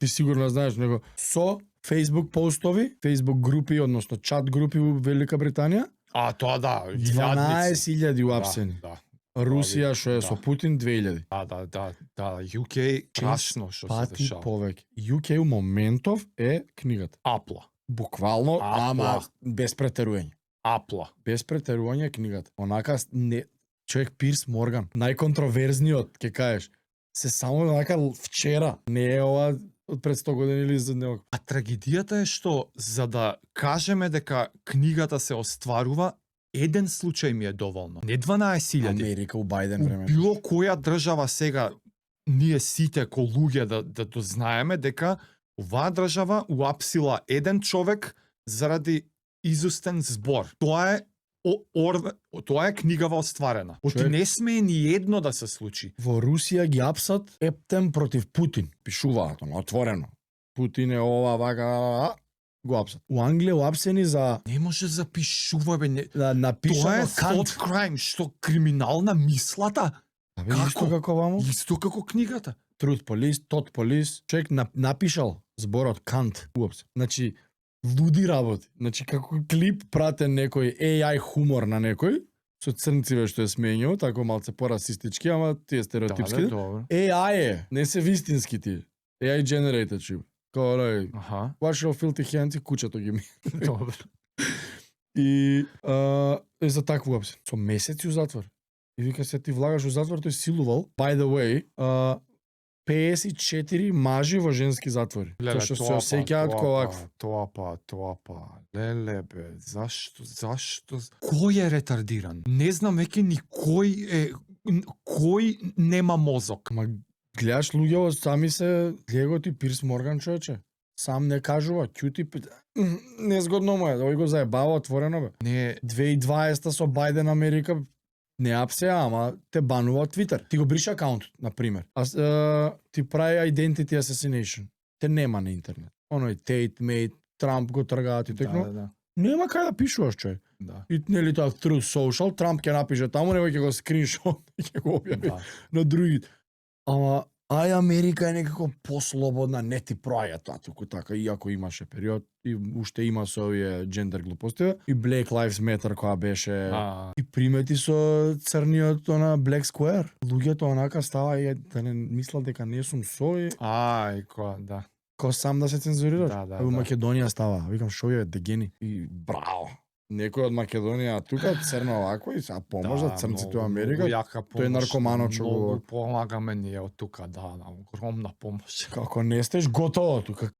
ти сигурно знаеш, него со Facebook постови, Facebook групи, односно чат групи во Велика Британија, А тоа да, 12.000 уапсени. Да, Русија што е со да. Путин 2.000. да, UK страшно што се Пати дешава. повеќе. UK у моментов е книгата. Апла, Буквално, ама без претерување. апла. Без претерување е книгата. Онака не човек Пирс Морган, најконтроверзниот, ќе кажеш. Се само онака вчера, не е ова од пред 100 години или за него. А трагедијата е што за да кажеме дека книгата се остварува, еден случај ми е доволно. Не 12.000. Америка у Бајден У време. било која држава сега ние сите ко луѓе да дознаеме дека оваа држава уапсила еден човек заради изустен збор. Тоа е тоа е книгава остварена. Оти Човек- не смее ни едно да се случи. Во Русија ги апсат ептен против Путин. Пишуваат, отворено. Путин е ова, вака, го апсат. У Англија уапсени за Не може запишува бе, не. Тоа напишано е Кант. thought crime, што криминална мислата, Абе, Како? исто како вамо. исто како книгата. Truth Police, Tot Police. Човек напишал зборот Кант уопсе. Значи, луди работи. Значи, како клип пратен некој AI хумор на некој, со црнциве што е сменјао, тако малце порасистички, ама тие стереотипски. добро. AI е, не се вистински ти. AI generated шип. Као, рај, Аха, wash your filthy hands и кучето ги ми. добро. И е за такво уопсе. Со месеци у затвор. И вика се ти влагаш у затвор, тој силувал. By the way, 54 мажи во женски затвори. Тоа што се осеќаат ко вакво. Тоа па. Леле бе, зашто? Кој е ретардиран? Не знам веќе ни кој нема мозок. Ма гледаш луѓе сами се леготи Пирс Морган човече. Сам не кажува, ќути незгодно му е, овој го заебава отворено бе. Не, 2020 со Бајден Америка не апсе, ама те банува од Твитер. Ти го бриша акаунтот, на пример. Ти прави identity assassination. Те нема на интернет. Оној Tate, Mate, Трамп го тргаат и текно. да. Нема кај да пишуваш, човек. Да. И нели тоа Truth Social, Трамп ќе напише таму, него ќе го скриншот и ќе го објави Да. на другите. Ама ај Америка е некако послободна, не ти проаѓа тоа туку така, иако имаше период и уште има со овие джендер глупости и Black Lives Matter која беше и примети со црниот на Black Square. Луѓето онака става и да не мислат дека не сум со и Да. ко сам да се цензурираш. Да. У Македонија става, викам шо е дегени и браво. Некој од Македонија тука црно овако и сега помош за црнците у Америка. Тој е наркоманот што го... Многу помагаме ние од тука, да, огромна помош. Како не стеш готово тука.